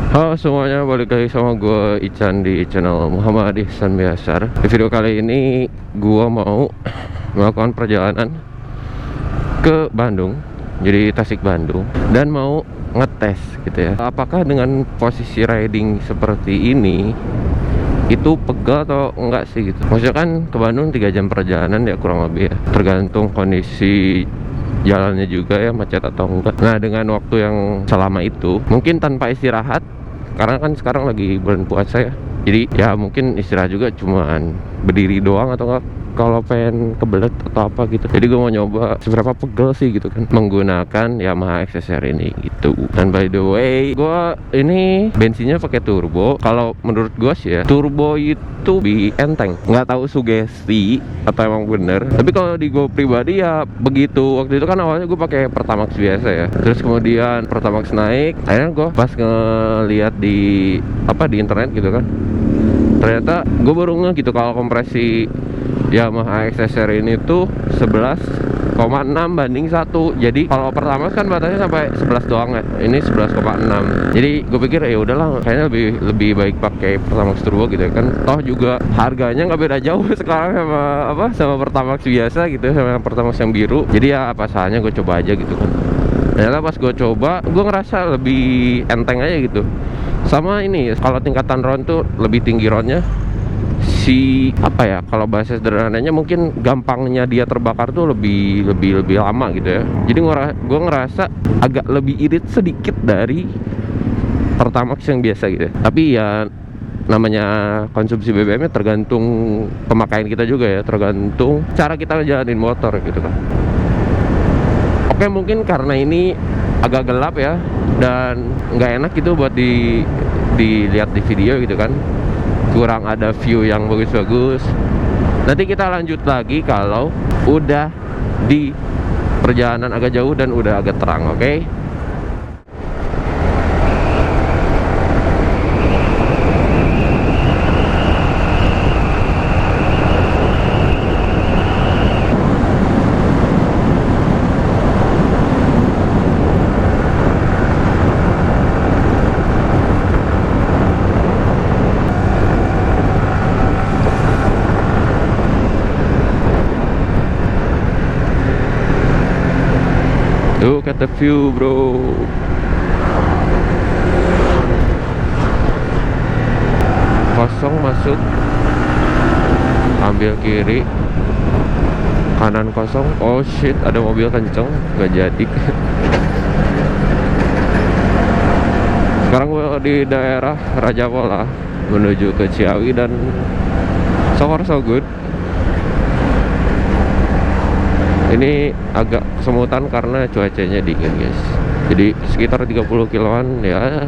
Halo semuanya, balik lagi sama gue Ican di channel Muhammad Ihsan Biasar. Di video kali ini gue mau melakukan perjalanan ke Bandung, jadi Tasik Bandung, dan mau ngetes gitu ya, apakah dengan posisi riding seperti ini itu pegal atau enggak sih gitu. Maksudnya kan ke Bandung 3 jam perjalanan ya kurang lebih ya, tergantung kondisi jalannya juga ya, macet atau enggak. Nah dengan waktu yang selama itu mungkin tanpa istirahat, karena kan sekarang lagi bulan puasa ya, jadi ya mungkin istirahat juga cuman berdiri doang atau enggak kalau pengen kebelet atau apa gitu. Jadi gue mau nyoba seberapa pegel sih gitu kan menggunakan Yamaha XSR ini gitu. Dan by the way, gue ini bensinnya pakai turbo. Kalau menurut gue sih ya, turbo itu lebih enteng. Nggak tahu sugesti atau emang bener, tapi kalau di gue pribadi ya begitu. Waktu itu kan awalnya gue pakai Pertamax biasa ya, terus kemudian Pertamax naik, akhirnya gue pas ngeliat di internet gitu kan, ternyata gue baru ngeh gitu kalau kompresi Yamaha XSR ini tuh 11,6 banding 1. Jadi kalau pertama kan batasnya sampai 11 doang ya, ini 11,6. Jadi gue pikir ya udahlah, kayaknya lebih baik pakai Pertamax turbo gitu ya kan. Toh juga harganya nggak beda jauh sekarang sama Pertamax biasa gitu, sama Pertamax yang biru. Jadi ya apa salahnya gue coba aja gitu kan. Ternyata pas gue coba, gue ngerasa lebih enteng aja gitu. Sama ini, kalau tingkatan round tuh lebih tinggi roundnya. Kalau bahasa sederhananya mungkin gampangnya dia terbakar tuh lebih lama gitu ya. Jadi gue ngerasa agak lebih irit sedikit dari Pertamax yang biasa gitu ya. Tapi ya namanya konsumsi BBM-nya tergantung pemakaian kita juga ya, tergantung cara kita ngejalanin motor gitu kan. Oke, mungkin karena ini agak gelap ya dan nggak enak gitu buat dilihat di video gitu kan, kurang ada view yang bagus-bagus. Nanti kita lanjut lagi kalau udah di perjalanan agak jauh dan udah agak terang, oke? Look at the view, bro. Kosong masuk, ambil kiri, kanan kosong. Oh shit, ada mobil kenceng, nggak jadi. Sekarang gue di daerah Raja Pola menuju ke Ciawi dan so far so good. Ini agak kesemutan karena cuacanya dingin guys. Jadi sekitar 30 kiloan ya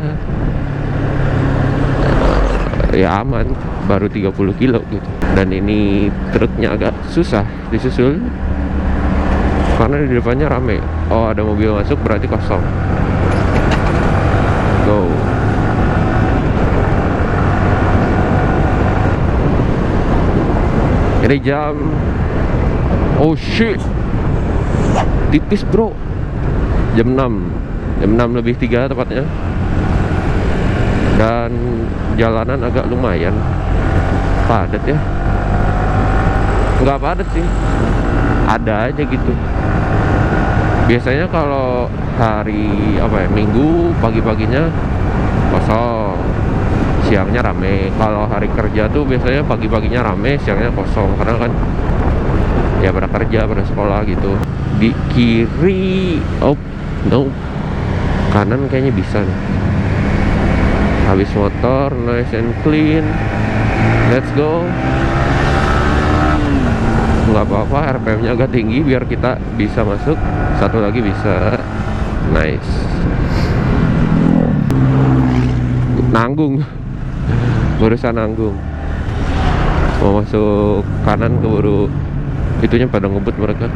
aman, baru 30 kilo gitu. Dan ini truknya agak susah disusul karena di depannya rame. Oh, ada mobil masuk berarti kosong. Go. Ini jam, oh shit, tipis bro, jam 6 lebih 3 tepatnya. Dan jalanan agak lumayan padat ya. Nggak padat sih, ada aja gitu. Biasanya kalau hari Minggu pagi-paginya kosong, siangnya rame. Kalau hari kerja tuh biasanya pagi-paginya rame, siangnya kosong, karena kan ya pada kerja, pada sekolah gitu. Di kiri, oh no, kanan kayaknya bisa nih. Habis motor, nice and clean, let's go. Nggak apa-apa, RPM-nya agak tinggi biar kita bisa masuk. Satu lagi bisa, nice. Nanggung, barusan nanggung. Mau masuk kanan keburu itunya pada ngebut mereka.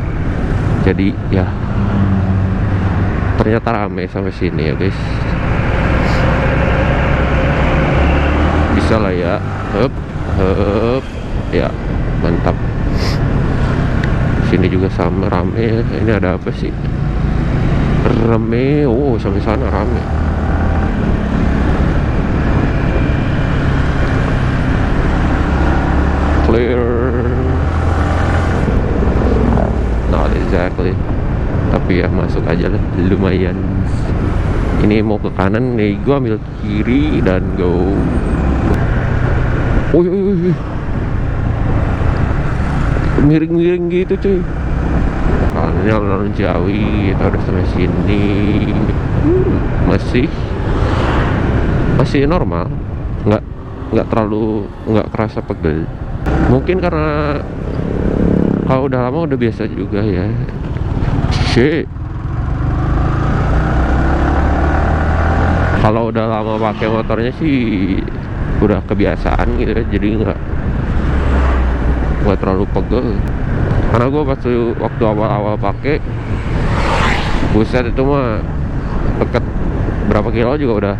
Jadi ya ternyata rame sampai sini ya guys. Bisa lah ya. Hup, ya mantap. Sini juga sama rame. Ini ada apa sih? Rame. Oh, sampai sana rame. clear. Not exactly, tapi ya masuk aja lah, lumayan. Ini mau ke kanan nih, gua ambil kiri dan go. Wih, miring-miring gitu cuy. Kanannya alun-alun Jawi, kita udah sampai sini. Masih normal, nggak terlalu, nggak kerasa pegel. Mungkin karena kalau udah lama udah biasa juga ya. Shit. Kalau udah lama pakai motornya sih udah kebiasaan gitu ya, jadi nggak terlalu pegel. Karena gue waktu awal-awal pakai, buset itu mah deket berapa kilo juga udah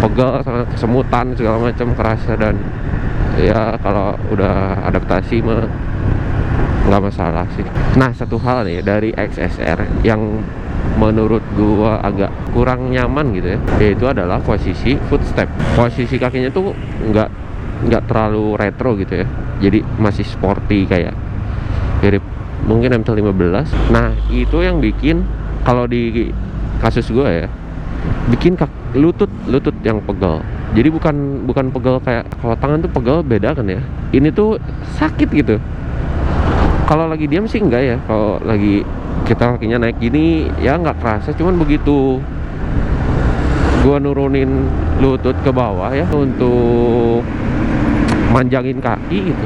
pegel, sama kesemutan segala macam kerasa. Dan ya kalau udah adaptasi mah nggak masalah sih. Nah, satu hal nih dari XSR yang menurut gua agak kurang nyaman gitu ya, yaitu adalah posisi footstep. Posisi kakinya tuh nggak terlalu retro gitu ya, jadi masih sporty kayak mirip mungkin MT-15. Nah, itu yang bikin, kalau di kasus gua ya, bikin lutut yang pegel. Jadi bukan pegel kayak kalau tangan tuh pegel beda kan ya. Ini tuh sakit gitu. Kalau lagi diam sih enggak ya. Kalau lagi kita kakinya naik gini ya nggak kerasa. Cuman begitu gua nurunin lutut ke bawah ya untuk manjangin kaki gitu,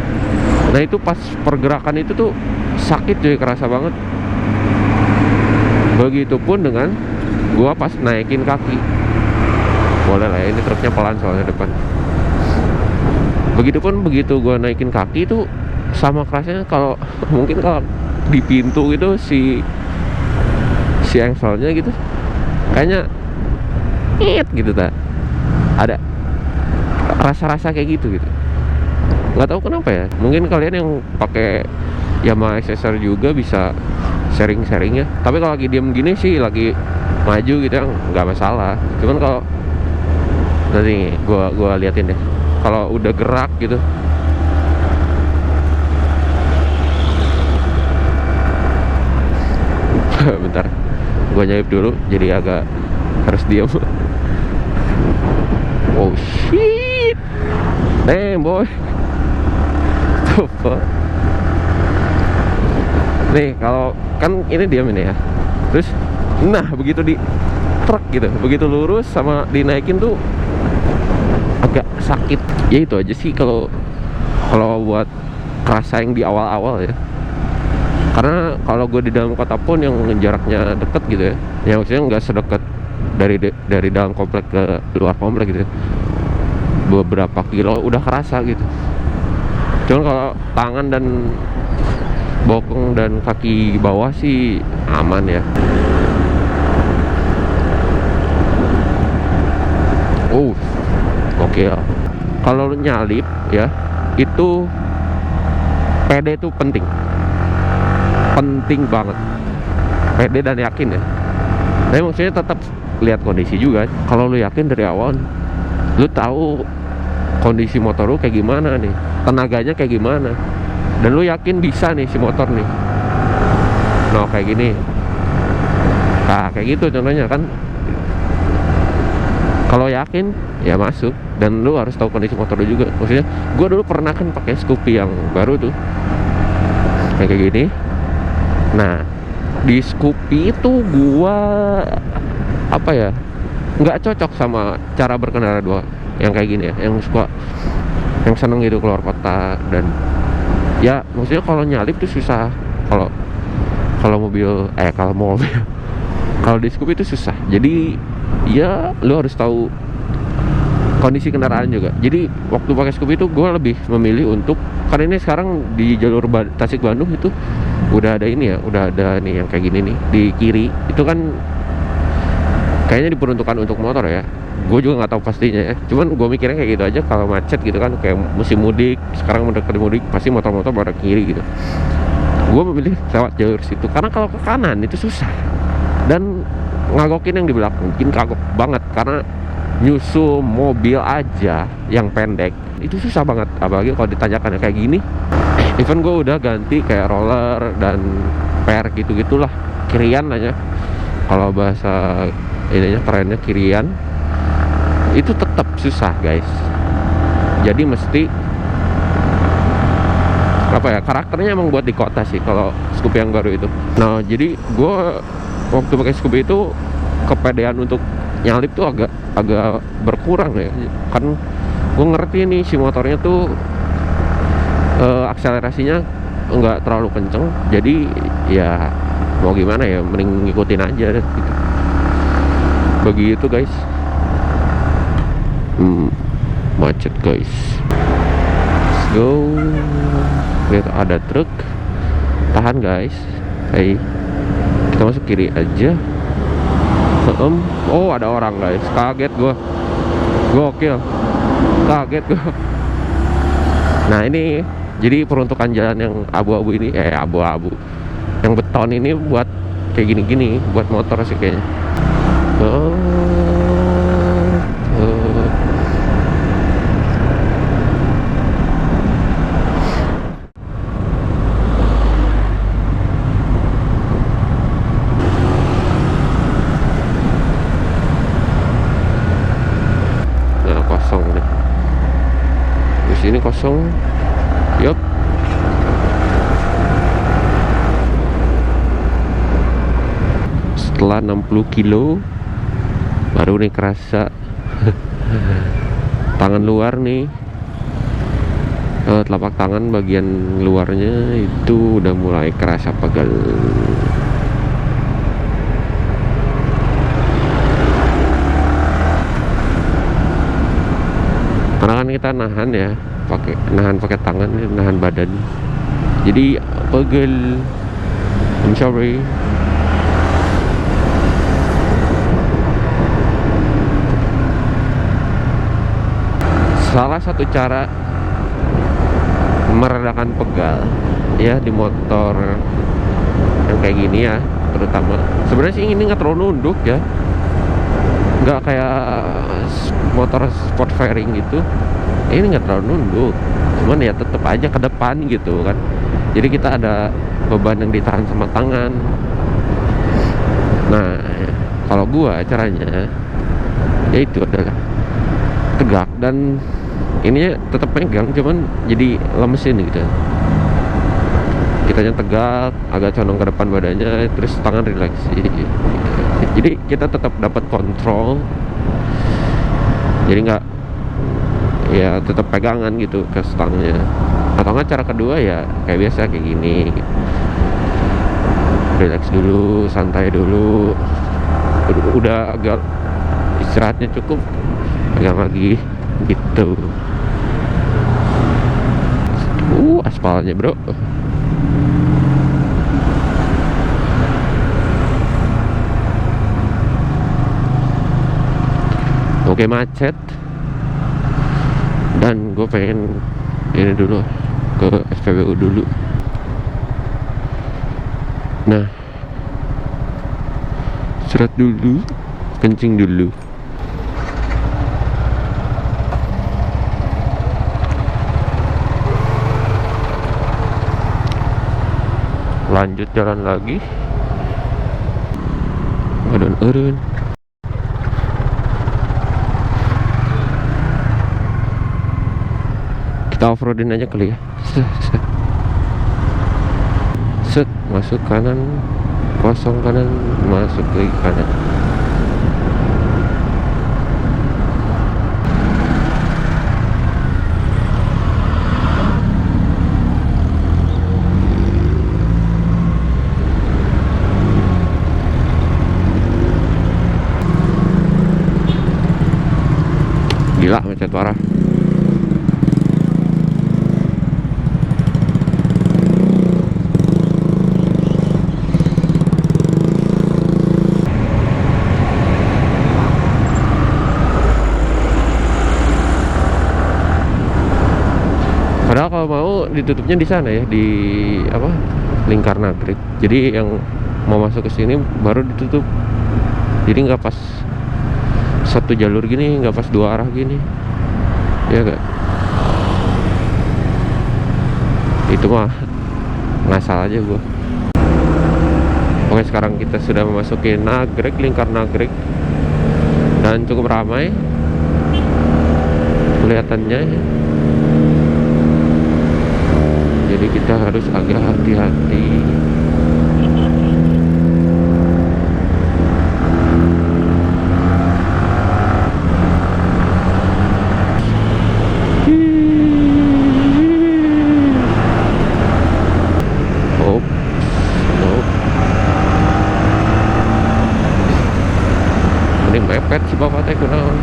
nah itu pas pergerakan itu tuh sakit cuy, kerasa banget. Begitupun dengan gua pas naikin kaki. Boleh lah ya, ini truknya pelan soalnya depan. Begitupun begitu gua naikin kaki itu sama kerasnya. Kalau mungkin kalau di pintu gitu si engselnya gitu kayaknya gitu tak ada rasa-rasa kayak gitu. Nggak tahu kenapa ya, mungkin kalian yang pakai Yamaha XSR juga bisa sharing-sharing ya. Tapi kalau lagi diem gini sih, lagi maju gitu ya nggak masalah. Cuman kalau nanti gua liatin deh kalau udah gerak gitu. Bentar, gua nyayip dulu jadi agak harus diam. Oh shit, damn boy. Nih kalau kan ini diam ini ya, terus nah begitu di truk gitu, begitu lurus sama dinaikin tuh agak sakit. Ya itu aja sih kalau buat kerasa yang di awal-awal ya. Karena kalau gue di dalam kota pun yang jaraknya deket gitu ya, yang maksudnya nggak sedekat dari dalam komplek ke luar komplek gitu ya, beberapa kilo udah kerasa gitu. Cuman kalau tangan dan bokong dan kaki bawah sih aman ya. Oke ya. Kalau nyalip ya, itu PD itu penting banget. PD dan yakin ya. Tapi maksudnya tetap lihat kondisi juga. Kalau lu yakin dari awal, lu tahu kondisi motor lu kayak gimana nih, tenaganya kayak gimana, dan lu yakin bisa nih si motor nih. Nah kayak gini, nah kayak gitu contohnya kan. Kalau yakin ya masuk, dan lu harus tahu kondisi motor lu juga. Maksudnya gue dulu pernah kan pakai Scoopy yang baru tuh kayak gini. Nah di Scoopy itu gua apa ya, nggak cocok sama cara berkendara dua yang kayak gini ya, yang suka yang seneng gitu keluar kota. Dan ya maksudnya kalau nyalip tuh susah. Kalau mobil kalau di Scoopy itu susah. Jadi ya lu harus tahu kondisi kendaraan juga. Jadi waktu pakai Scoopy itu gue lebih memilih untuk, karena ini sekarang di jalur Tasik Bandung itu udah ada ini ya, udah ada nih yang kayak gini nih di kiri. Itu kan kayaknya diperuntukkan untuk motor ya. Gue juga nggak tahu pastinya ya. Cuman gue mikirnya kayak gitu aja, kalau macet gitu kan, kayak musim mudik, sekarang mendekati mudik pasti motor-motor pada kiri gitu. Gue memilih lewat jalur situ, karena kalau ke kanan itu susah. Dan ngagokin yang di belakang bikin kagok banget, karena nyusul mobil aja yang pendek itu susah banget, apalagi kalau ditanyakan kayak gini. Even gue udah ganti kayak roller dan per gitu-gitulah, kirian aja kalau bahasa ininya kerennya kirian, itu tetap susah guys. Jadi mesti apa ya, karakternya emang buat di kota sih kalau Scoopy yang baru itu. Nah jadi gue waktu pakai Scoopy itu kepedean untuk nyalip tuh agak berkurang ya, kan gue ngerti nih si motornya tuh akselerasinya nggak terlalu kenceng, jadi ya mau gimana ya, mending ngikutin aja gitu. Begitu guys. Macet guys. Let's go. Lihat ada truk, tahan guys. Hey, kita masuk kiri aja. Oh ada orang guys, kaget gue, gokil, kaget gue. Nah ini jadi peruntukan jalan yang abu-abu ini, abu-abu yang beton ini buat kayak gini-gini, buat motor sih kayaknya. Nah kosong nih, di sini kosong. Yup. Setelah 60 kilo baru nih kerasa tangan luar nih, telapak tangan bagian luarnya itu udah mulai kerasa pegal. Karena kan kita nahan ya, pakai tangan, nahan badan, jadi pegel. I'm sorry. Salah satu cara meredakan pegal ya di motor yang kayak gini ya, terutama sebenarnya sih ini nggak terlalu nunduk ya, nggak kayak motor sport fairing gitu. Ini nggak terlalu nunduk, cuman ya tetap aja ke depan gitu kan. Jadi kita ada beban yang ditahan sama tangan. Nah kalau gua caranya ya itu adalah tegak, dan ininya tetap pegang, cuman jadi lemesin gitu. Kitanya tegak, agak condong ke depan badannya, terus tangan relaksi. Jadi kita tetap dapat kontrol. Jadi nggak, ya tetap pegangan gitu ke stangnya. Atau nggak cara kedua ya kayak biasa kayak gini gitu. Relax dulu, santai dulu. Udah agak istirahatnya cukup, pegang lagi gitu. Aspalnya bro. Oke, macet, dan gue pengen ini dulu ke SPBU dulu. Nah, istirahat dulu, kencing dulu. Lanjut jalan lagi. Urun. Kita off-roadin aja kali ya. Set, masuk kanan, kosong kanan, masuk lagi kanan. Gila, macet parah. Padahal kalau mau ditutupnya di sana ya, di apa, Lingkar Nagreg. Jadi yang mau masuk ke sini baru ditutup. Jadi nggak pas satu jalur gini, nggak pas dua arah gini, ya gak? Itu mah ngasal aja gua. Oke, sekarang kita sudah memasuki Nagreg, lingkar Nagreg, dan cukup ramai kelihatannya. Jadi kita harus agak hati-hati. Mepet si bapak teh kunaon.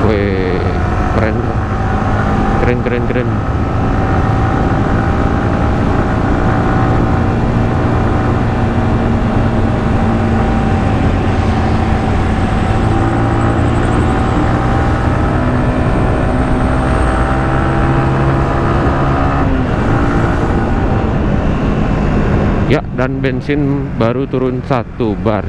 Weh, keren. Ya, dan bensin baru turun 1 bar.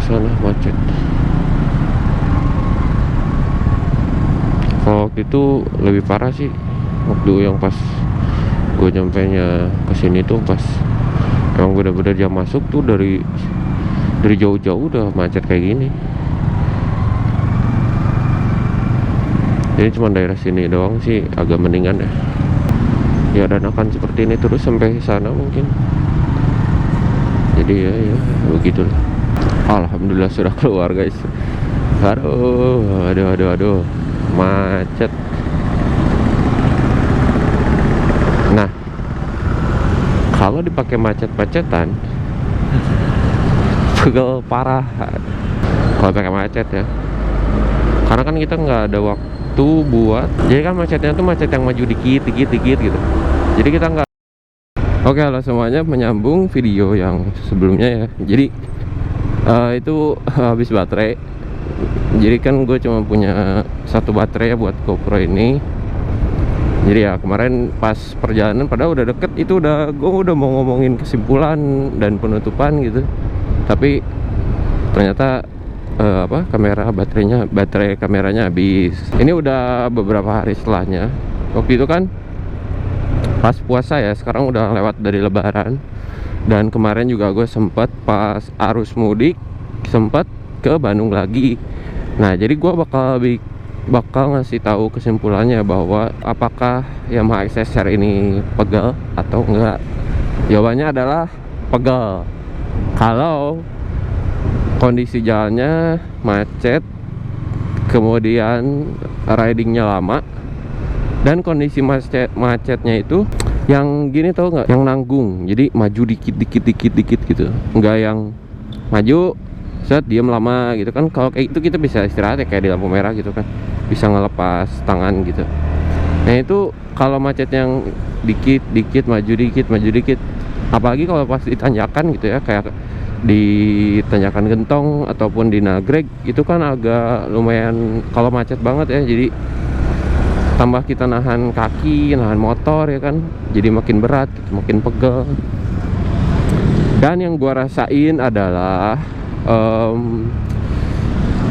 Sana macet. Kalau waktu itu lebih parah sih, waktu yang pas gue nyampenya ke sini tuh pas emang bener-bener jam masuk tuh, dari jauh-jauh udah macet kayak gini. Ini cuma daerah sini doang sih agak mendingan ya. Ya, dan akan seperti ini terus sampai sana mungkin. Jadi ya begitulah. Alhamdulillah sudah keluar guys. Aduh, macet. Nah, kalau dipakai macet-macetan pegel parah kalau pakai macet ya, karena kan kita nggak ada waktu buat, jadi kan macetnya tuh macet yang maju dikit gitu, jadi kita nggak. Oke, halo semuanya, menyambung video yang sebelumnya ya. Jadi itu habis baterai. Jadi kan gue cuma punya satu baterai ya buat GoPro ini. Jadi ya kemarin pas perjalanan, padahal udah deket, itu gue udah mau ngomongin kesimpulan dan penutupan gitu. Tapi ternyata baterai kameranya habis. Ini udah beberapa hari setelahnya. Waktu itu kan pas puasa ya, sekarang udah lewat dari Lebaran. Dan kemarin juga gue sempat pas arus mudik sempat ke Bandung lagi. Nah, jadi gue bakal ngasih tahu kesimpulannya bahwa apakah Yamaha XSR ini pegel atau enggak. Jawabannya adalah pegel kalau kondisi jalannya macet, kemudian ridingnya lama, dan kondisi macetnya itu yang gini, tau nggak, yang nanggung. Jadi maju dikit gitu, nggak yang maju set diem lama gitu kan. Kalau kayak itu kita bisa istirahat ya, kayak di lampu merah gitu kan, bisa ngelepas tangan gitu. Nah itu kalau macet yang dikit maju dikit, apalagi kalau pas ditanjakan gitu ya, kayak di tanjakan Gentong ataupun di Nagreg, itu kan agak lumayan kalau macet banget ya. Jadi tambah kita nahan kaki, nahan motor ya kan, jadi makin berat gitu, makin pegel. Dan yang gua rasain adalah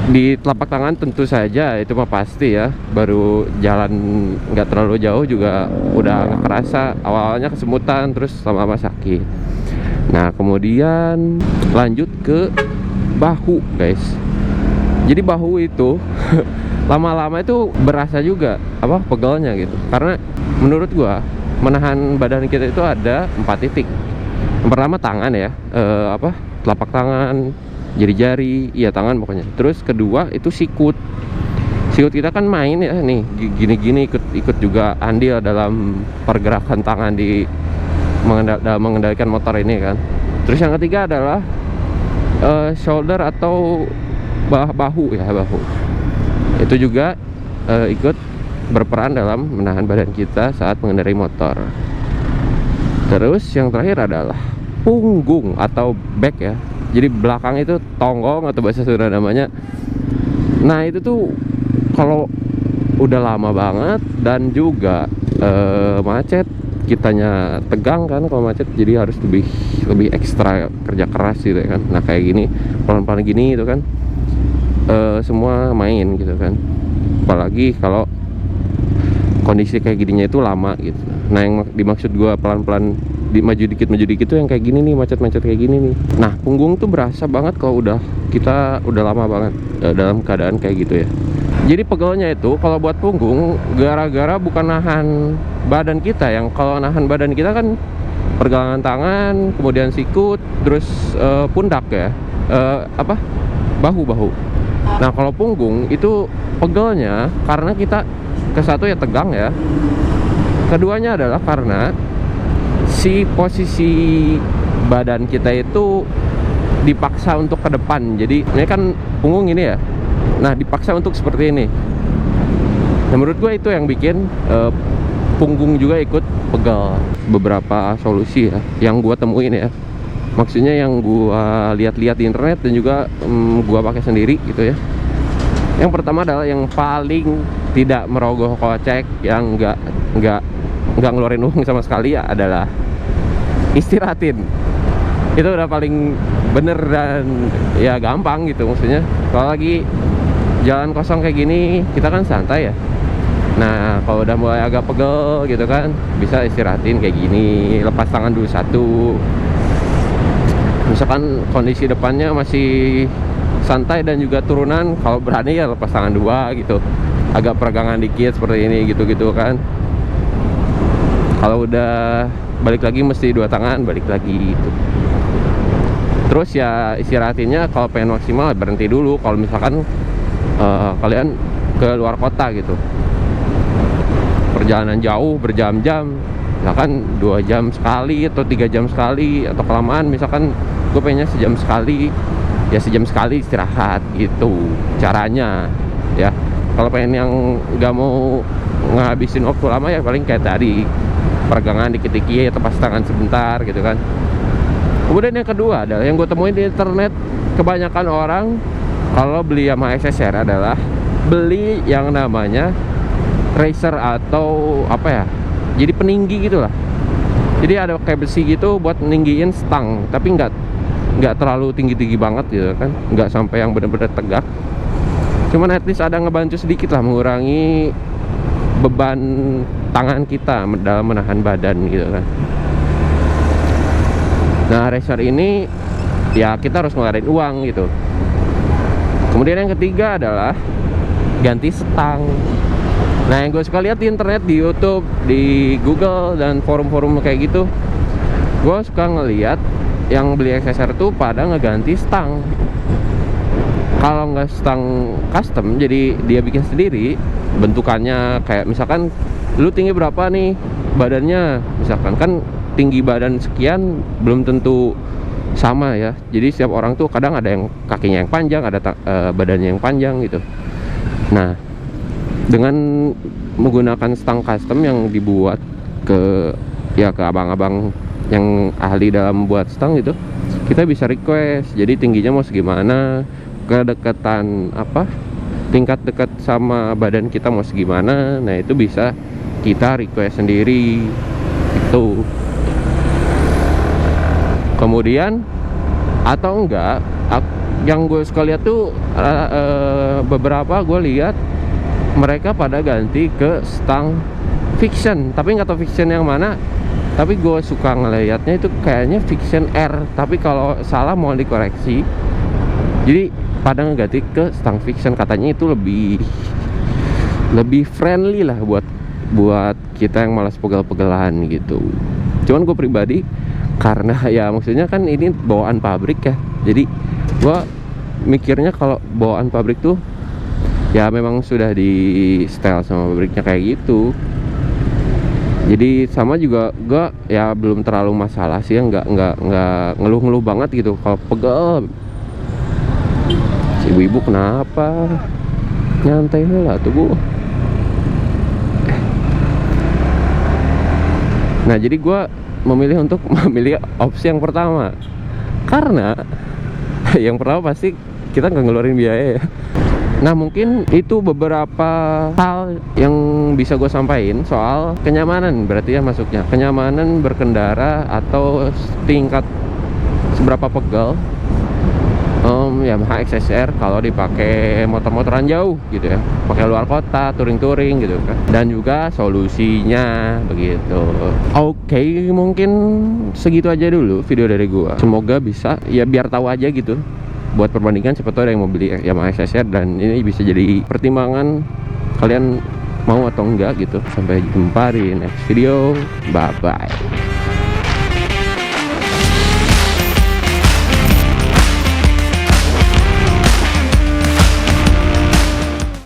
di telapak tangan tentu saja, itu mah pasti ya. Baru jalan nggak terlalu jauh juga udah nggak kerasa, awalnya kesemutan, terus lama-lama sakit. Nah kemudian lanjut ke bahu guys. Jadi bahu itu lama-lama itu berasa juga pegelnya gitu, karena menurut gua menahan badan kita itu ada 4 titik. Yang pertama tangan ya, telapak tangan, jari-jari, iya tangan pokoknya. Terus kedua itu sikut kita kan main ya nih, gini-gini ikut juga andil dalam pergerakan tangan di dalam mengendalikan motor ini kan. Terus yang ketiga adalah shoulder atau bahu ya, bahu. Itu juga ikut berperan dalam menahan badan kita saat mengendarai motor. Terus yang terakhir adalah punggung atau back ya. Jadi belakang itu tonggong atau bahasa Sunda namanya. Nah itu tuh kalau udah lama banget dan juga macet, kitanya tegang kan kalau macet, jadi harus lebih ekstra kerja keras gitu kan. Nah kayak gini pelan-pelan gini itu kan semua main gitu kan, apalagi kalau kondisi kayak gininya itu lama gitu. Nah yang dimaksud gua pelan-pelan maju dikit tuh yang kayak gini nih, macet-macet kayak gini nih. Nah punggung tuh berasa banget kalau kita udah lama banget dalam keadaan kayak gitu ya. Jadi pegelnya itu kalau buat punggung gara-gara bukan nahan badan kita, yang kalau nahan badan kita kan pergelangan tangan, kemudian sikut, terus pundak ya, bahu. Nah kalau punggung itu pegelnya karena kita ke satu ya tegang ya, keduanya adalah karena si posisi badan kita itu dipaksa untuk ke depan. Jadi ini kan punggung ini ya, nah dipaksa untuk seperti ini. Nah menurut gue itu yang bikin punggung juga ikut pegel. Beberapa solusi ya yang gue temuin ya, maksudnya yang gue lihat-lihat di internet dan juga gue pakai sendiri gitu ya. Yang pertama adalah yang paling tidak merogoh kocek, yang nggak ngeluarin uang sama sekali ya, adalah istirahatin. Itu udah paling bener dan ya gampang gitu. Maksudnya kalau lagi jalan kosong kayak gini kita kan santai ya. Nah kalau udah mulai agak pegel gitu kan, bisa istirahatin kayak gini, lepas tangan dulu satu. Misalkan kondisi depannya masih santai dan juga turunan, kalau berani ya lepas tangan dua gitu, agak peregangan dikit seperti ini gitu kan. Kalau udah balik lagi mesti dua tangan, balik lagi gitu. Terus ya istirahatinnya kalau pengen maksimal berhenti dulu. Kalau misalkan kalian ke luar kota gitu, perjalanan jauh berjam-jam, misalkan 2 jam sekali atau 3 jam sekali, atau kelamaan misalkan gue pengennya sejam sekali, ya sejam sekali istirahat gitu caranya ya. Kalau pengen yang nggak mau ngabisin waktu lama ya paling kayak tadi, peregangan dikit-dikit, lepas tangan sebentar gitu kan. Kemudian yang kedua adalah yang gue temuin di internet, kebanyakan orang kalau beli sama SSR adalah beli yang namanya racer atau apa ya, jadi peninggi gitulah. Jadi ada kayak besi gitu buat ninggiin stang, tapi nggak terlalu tinggi banget gitu kan, nggak sampai yang bener-bener tegak, cuman at least ada ngebantu sedikit lah mengurangi beban tangan kita dalam menahan badan gitu kan. Nah racer ini ya kita harus ngeluarin uang gitu. Kemudian yang ketiga adalah ganti stang. Nah yang gue suka lihat di internet, di YouTube, di Google dan forum-forum kayak gitu, gue suka ngeliat yang beli SSR tuh pada ngeganti stang. Kalau nggak stang custom, jadi dia bikin sendiri bentukannya. Kayak misalkan lu tinggi berapa nih badannya, misalkan kan tinggi badan sekian belum tentu sama ya. Jadi setiap orang tuh kadang ada yang kakinya yang panjang, ada badannya yang panjang gitu. Nah dengan menggunakan stang custom yang dibuat ke abang-abang yang ahli dalam buat stang gitu, kita bisa request jadi tingginya mau segimana, kedekatan tingkat dekat sama badan kita mau segimana. Nah itu bisa kita request sendiri itu. Kemudian atau enggak, yang gue suka lihat tuh beberapa gue lihat mereka pada ganti ke stang fiction, tapi nggak tahu fiction yang mana. Tapi gue suka ngelihatnya itu kayaknya fiction R, tapi kalau salah mohon dikoreksi. Jadi pada ngeganti ke stang fiction, katanya itu lebih friendly lah buat kita yang malas pegel-pegelan gitu. Cuman gue pribadi, karena ya maksudnya kan ini bawaan pabrik ya, jadi gue mikirnya kalau bawaan pabrik tuh ya memang sudah di setel sama pabriknya kayak gitu. Jadi sama juga gue ya belum terlalu masalah sih ya, nggak ngeluh-ngeluh banget gitu kalau pegel. Ibu-ibu kenapa? Nyantai lah tuh Bu. Nah jadi gue memilih untuk memilih opsi yang pertama, karena yang pertama pasti kita nggak ngeluarin biaya ya. Nah mungkin itu beberapa hal yang bisa gue sampaikan soal kenyamanan, berarti ya masuknya kenyamanan berkendara atau tingkat seberapa pegal Yamaha XSR kalau dipakai motor-motoran jauh gitu ya, pakai luar kota, touring-touring gitu kan, dan juga solusinya begitu. Oke, mungkin segitu aja dulu video dari gua. Semoga bisa ya biar tahu aja gitu buat perbandingan, siapa tahu ada yang mau beli Yamaha XSR dan ini bisa jadi pertimbangan kalian mau atau enggak gitu. Sampai jumpa di next video, bye bye.